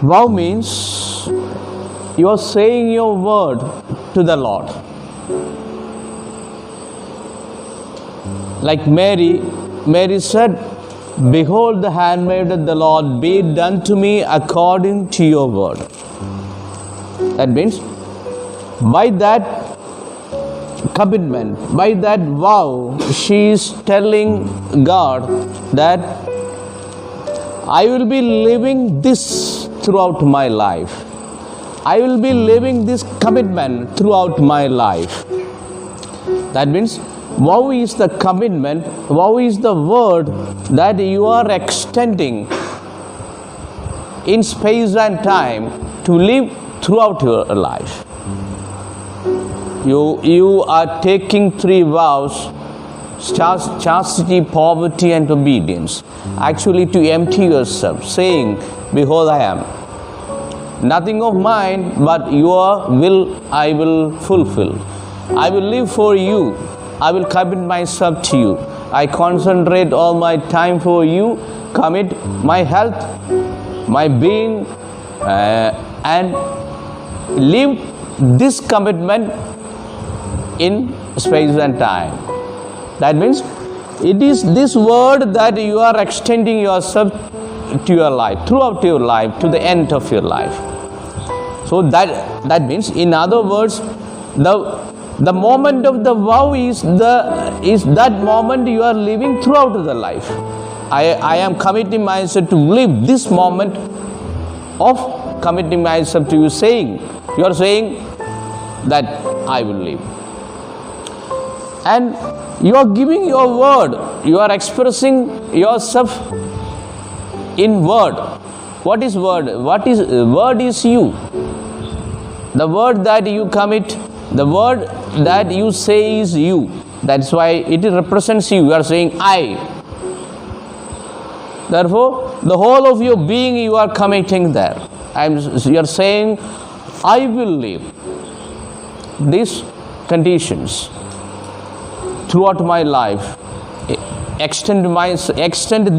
Vow means you are saying your word to the Lord. Like Mary said, "Behold the handmaid of the Lord, be it done to me according to your word." That means by that commitment, by that vow, she is telling God that I will be living this throughout my life. I will be living this commitment throughout my life. That means vow is the commitment, vow is the word that you are extending in space and time to live throughout your life. You are taking 3 vows: chastity, poverty, and obedience. Actually, to empty yourself, saying, "Behold, I am. Nothing of mine, but your will I will fulfill. I will live for you. I will commit myself to you. I concentrate all my time for you, commit my health, my being, and live this commitment in space and time." That means it is this word that you are extending yourself to your life, throughout your life, to the end of your life. So that means, in other words, the moment of the vow is that moment you are living throughout the life. I am committing myself to live this moment of committing myself to you, you are saying that I will live. And you are giving your word, you are expressing yourself in word. What is word? Word is you. The word that you commit, the word that you say is you. That's why it represents you. You are saying I. Therefore, the whole of your being you are committing there. You are saying, I will live these conditions throughout my life. Extend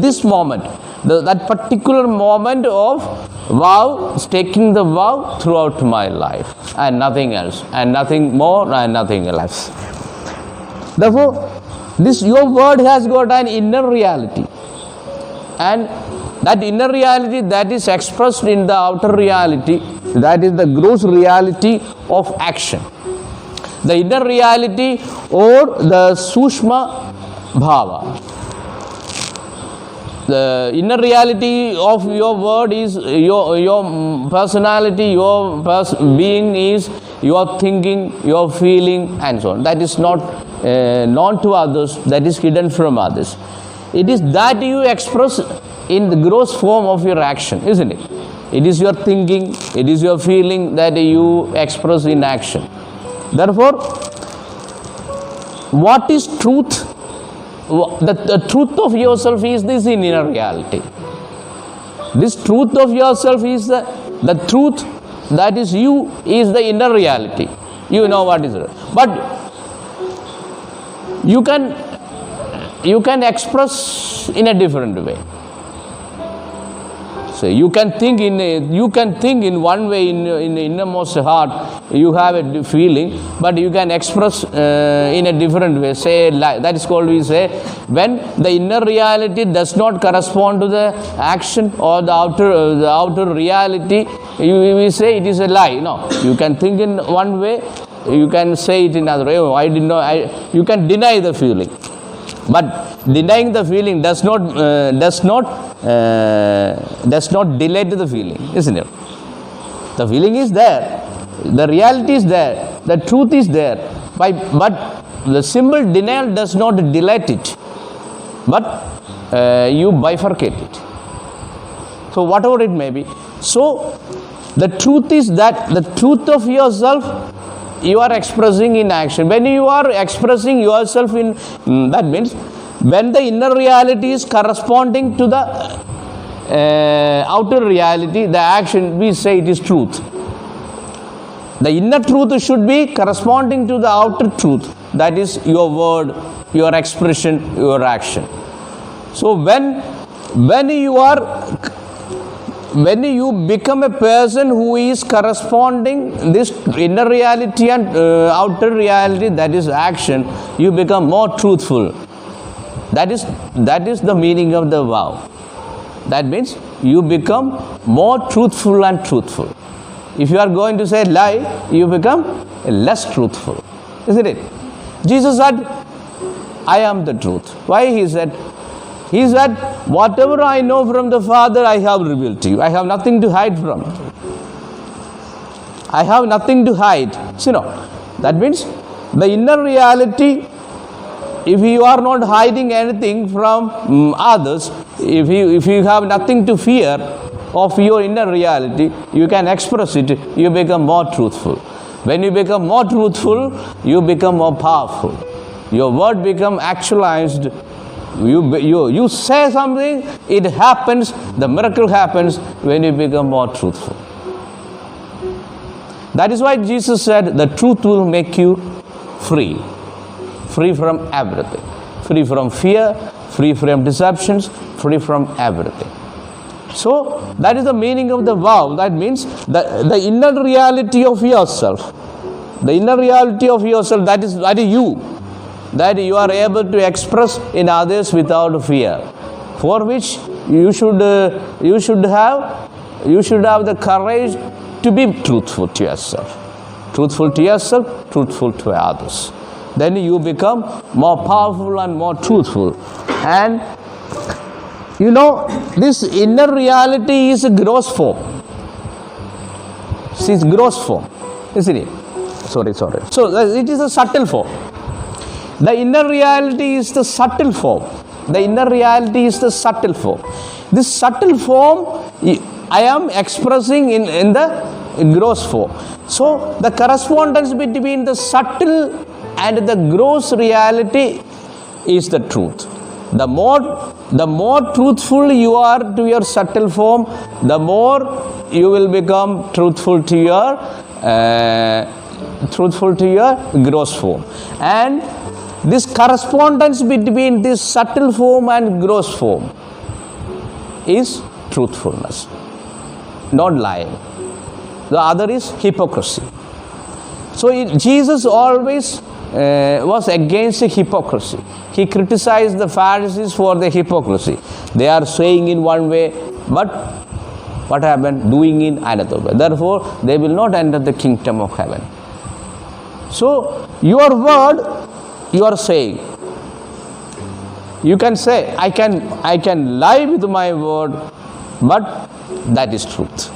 this moment, that particular moment of vow, taking the vow throughout my life, and nothing else, and nothing more, and nothing less. Therefore, your word has got an inner reality, and that inner reality that is expressed in the outer reality, that is the gross reality of action. The inner reality, or the Sushma Bhava. The inner reality of your word is your personality, your being is your thinking, your feeling, and so on. That is not known to others, that is hidden from others. It is that you express in the gross form of your action, isn't it? It is your thinking, it is your feeling that you express in action. Therefore, what is truth? The truth of yourself is this inner reality. This truth of yourself is the truth that is you, is the inner reality. You know what is it. But you can express in a different way. So you can think in one way in the innermost heart. You have a feeling, but you can express in a different way. Say that is called, we say, when the inner reality does not correspond to the action or the outer reality, we say it is a lie. No, you can think in one way, you can say it in another way. Oh, I did not. You can deny the feeling, but denying the feeling does not delay the feeling, isn't it? The feeling is there, the reality is there, the truth is there, but the simple denial does not delete it, but you bifurcate it. So whatever it may be. So the truth is that the truth of yourself you are expressing in action. When you are expressing yourself in, that means when the inner reality is corresponding to the outer reality, the action, we say it is truth. The inner truth should be corresponding to the outer truth, that is your word, your expression, your action. So when you are when you become a person who is corresponding this inner reality and outer reality, that is action, you become more truthful. That is the meaning of the vow. That means you become more truthful and truthful. If you are going to say lie, you become less truthful. Isn't it? Jesus said, I am the truth. Why he said? He said, whatever I know from the Father, I have revealed to you. I have nothing to hide from. I have nothing to hide. So, that means the inner reality, if you are not hiding anything from others, if you have nothing to fear of your inner reality, you can express it, you become more truthful. When you become more truthful, you become more powerful. Your word becomes actualized. You say something, it happens, the miracle happens when you become more truthful. That is why Jesus said, the truth will make you free. Free from everything. Free from fear, free from deceptions, free from everything. So, that is the meaning of the vow. That means the inner reality of yourself. The inner reality of yourself, that is you. That you are able to express in others without fear. For which you should have the courage to be truthful to yourself. Truthful to yourself, truthful to others. Then you become more powerful and more truthful. And this inner reality is a gross form. It is gross form, isn't it? Sorry. So it is a subtle form. The inner reality is the subtle form. This subtle form I am expressing in the gross form. So the correspondence between the subtle and the gross reality is the truth. The more truthful you are to your subtle form, the more you will become truthful to your gross form. And this correspondence between this subtle form and gross form is truthfulness, not lying. The other is hypocrisy. So Jesus always was against hypocrisy. He criticized the Pharisees for their hypocrisy. They are saying in one way, but what happened? Doing in another way. Therefore, they will not enter the kingdom of heaven. So, your word, you are saying. You can say, I can lie with my word, but that is truth.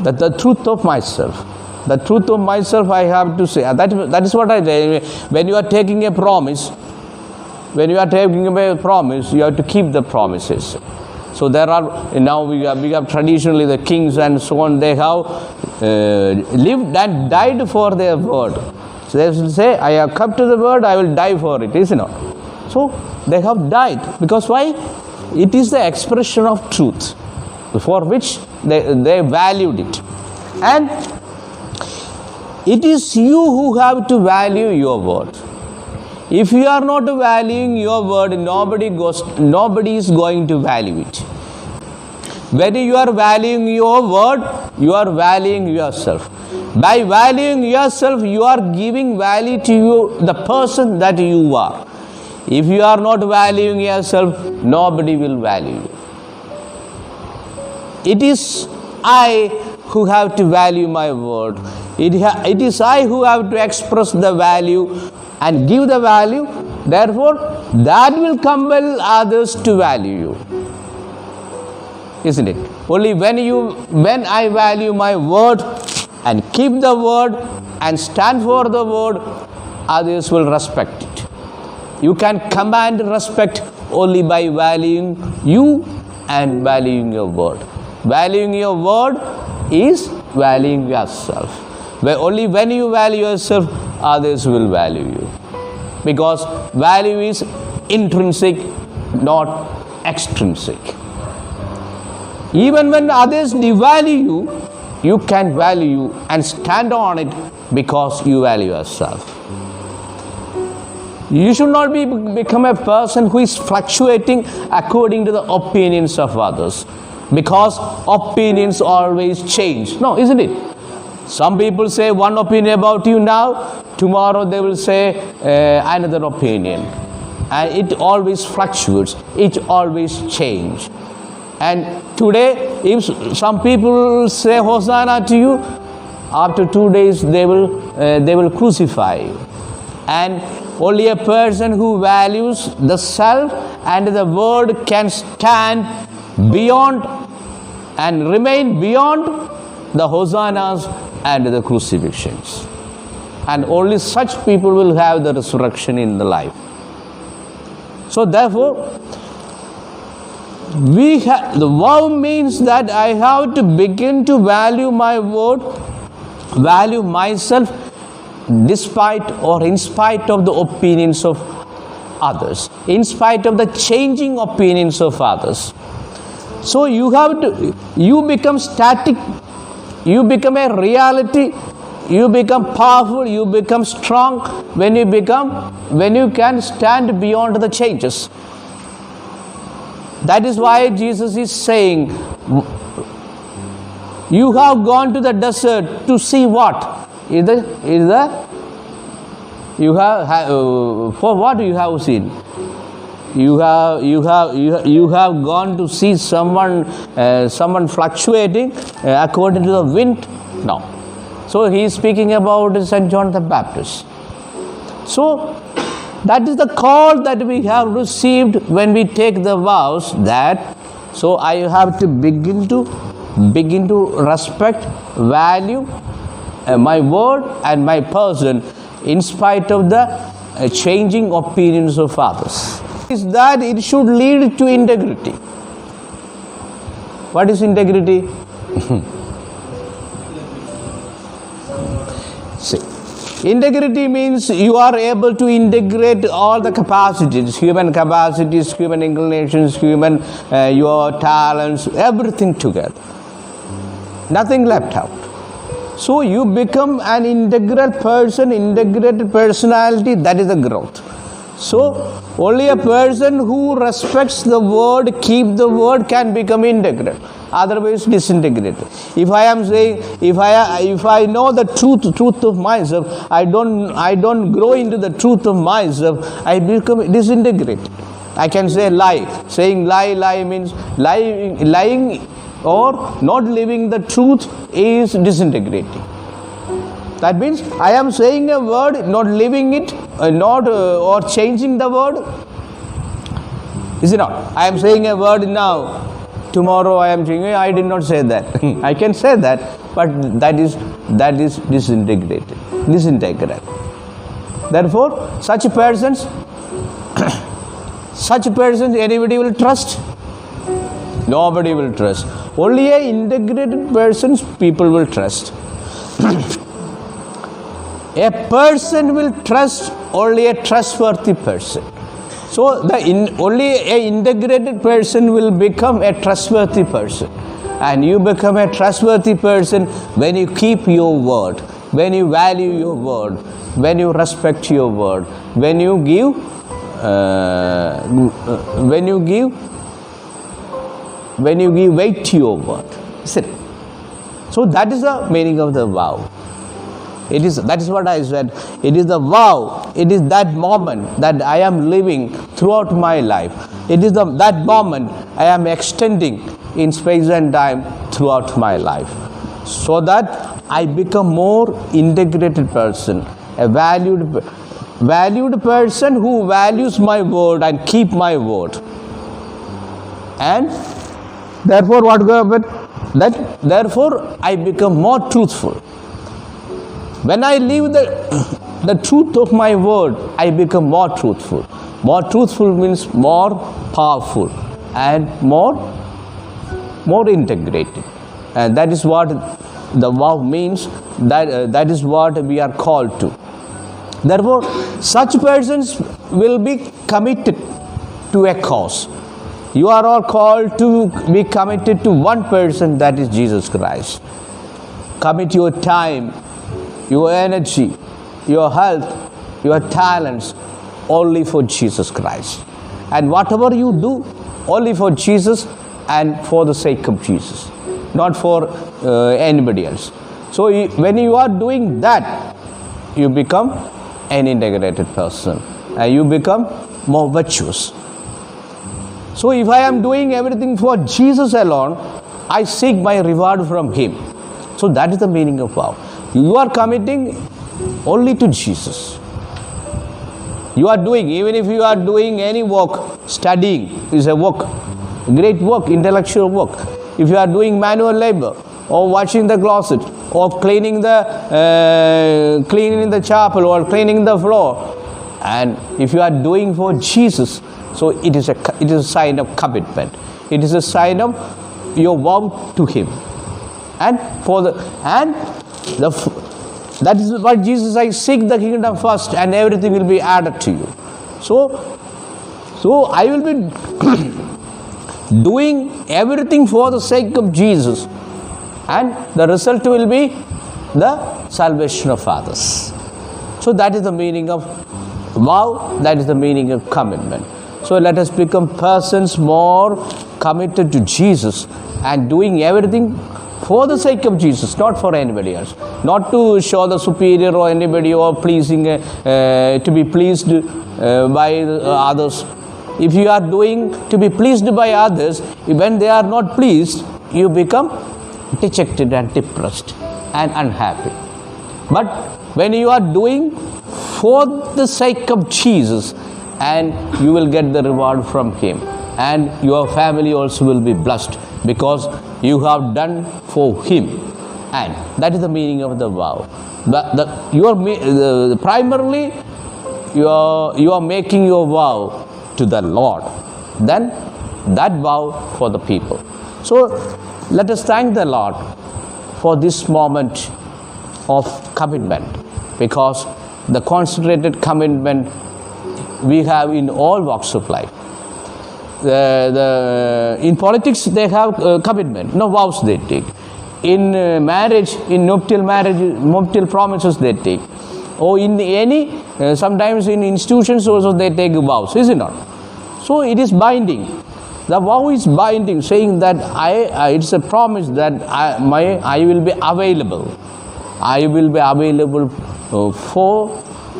That the truth of myself. The truth of myself I have to say. That is what I say. When you are taking a promise, you have to keep the promises. So there are, now we have traditionally the kings and so on, they have lived and died for their word. So they will say, I have kept to the word, I will die for it, isn't it? So they have died. Because why? It is the expression of truth for which they valued it. And it is you who have to value your word. If you are not valuing your word, nobody is going to value it. When you are valuing your word, you are valuing yourself. By valuing yourself, you are giving value to you, the person that you are. If you are not valuing yourself, nobody will value you. It is I who have to value my word. It is I who have to express the value and give the value. Therefore, that will compel others to value you. Isn't it? Only when I value my word and keep the word and stand for the word, others will respect it. You can command respect only by valuing you and valuing your word. Valuing your word is valuing yourself. Only when you value yourself, others will value you. Because value is intrinsic, not extrinsic. Even when others devalue you, you can value and stand on it because you value yourself. You should not become a person who is fluctuating according to the opinions of others. because opinions always change. No, isn't it? Some people say one opinion about you now, tomorrow they will say another opinion. And it always fluctuates, it always changes. And today, if some people say Hosanna to you, after 2 days they will crucify you. And only a person who values the self and the word can stand beyond and remain beyond the hosannas and the crucifixions. And only such people will have the resurrection in the life. So therefore, the vow means that I have to begin to value my word, value myself, despite or in spite of the opinions of others, in spite of the changing opinions of others. So you become static, you become a reality, you become powerful, you become strong when you can stand beyond the changes. That is why Jesus is saying, you have gone to the desert to see what? For what you have seen? You have gone to see someone fluctuating according to the wind? No. So he is speaking about St. John the Baptist. So that is the call that we have received when we take the vows, that so I have to begin to respect, value my word and my person in spite of the changing opinions of others. Is that it should lead to integrity. What is integrity? See, integrity means you are able to integrate all the capacities, human inclinations, your talents, everything together. Nothing left out. So you become an integral person, integrated personality. That is the growth. So only a person who respects the word, keep the word, can become integral. Otherwise disintegrated. If I am saying, if I know the truth of myself, I don't grow into the truth of myself, I become disintegrated. I can say lie. Saying lie means lying or not living the truth is disintegrating. That means I am saying a word, not living it, or changing the word. Is it not? I am saying a word now. Tomorrow I am saying, I did not say that. I can say that, but that is disintegrated, disintegral. Therefore, such persons, anybody will trust? Nobody will trust. Only a integrated persons people will trust. A person will trust only a trustworthy person. So only an integrated person will become a trustworthy person. And you become a trustworthy person when you keep your word, when you value your word, when you respect your word, when you give weight to your word. Is it? So that is the meaning of the vow. That is what I said. It is the vow. It is that moment that I am living throughout my life. It is that moment I am extending in space and time throughout my life, so that I become more integrated person, a valued person who values my word and keep my word. And therefore, what will happen? Therefore, I become more truthful. When I live the truth of my word, I become more truthful. More truthful means more powerful and more integrated. And that is what the vow means. That is what we are called to. Therefore, such persons will be committed to a cause. You are all called to be committed to one person, that is Jesus Christ. Commit your time, your energy, your health, your talents only for Jesus Christ. And whatever you do only for Jesus, and for the sake of Jesus, not for anybody else. So when you are doing that, you become an integrated person and you become more virtuous. So if I am doing everything for Jesus alone, I seek my reward from Him. So that is the meaning of vow. You are committing only to Jesus. You are doing, even if you are doing any work, studying is a work, great work, intellectual work. If you are doing manual labor, or washing the closet, or cleaning the chapel, or cleaning the floor, and if you are doing for Jesus, so it is a sign of commitment. It is a sign of your vow to Him, that is what Jesus said, seek the kingdom first and everything will be added to you. So I will be doing everything for the sake of Jesus, and the result will be the salvation of others. So that is the meaning of vow, that is the meaning of commitment. So let us become persons more committed to Jesus and doing everything for the sake of Jesus, not for anybody else, not to show the superior or anybody, or pleasing to be pleased by others. If you are doing to be pleased by others, when they are not pleased, you become dejected and depressed and unhappy. But when you are doing for the sake of Jesus, and you will get the reward from Him, and your family also will be blessed because you have done for Him. And that is the meaning of the vow. Primarily you are making your vow to the Lord, then that vow for the people. So let us thank the Lord for this moment of commitment, because the concentrated commitment we have in all walks of life. In politics they have commitment, no vows they take. In marriage, in nuptial promises they take. Or in any, sometimes in institutions also they take vows, is it not? So it is binding. The vow is binding, saying that it's a promise that I will be available. I will be available for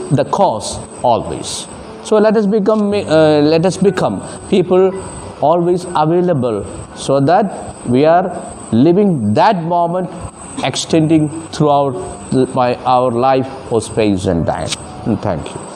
the cause always. So let us become people always available, so that we are living that moment, extending throughout our life or space and time. And thank you.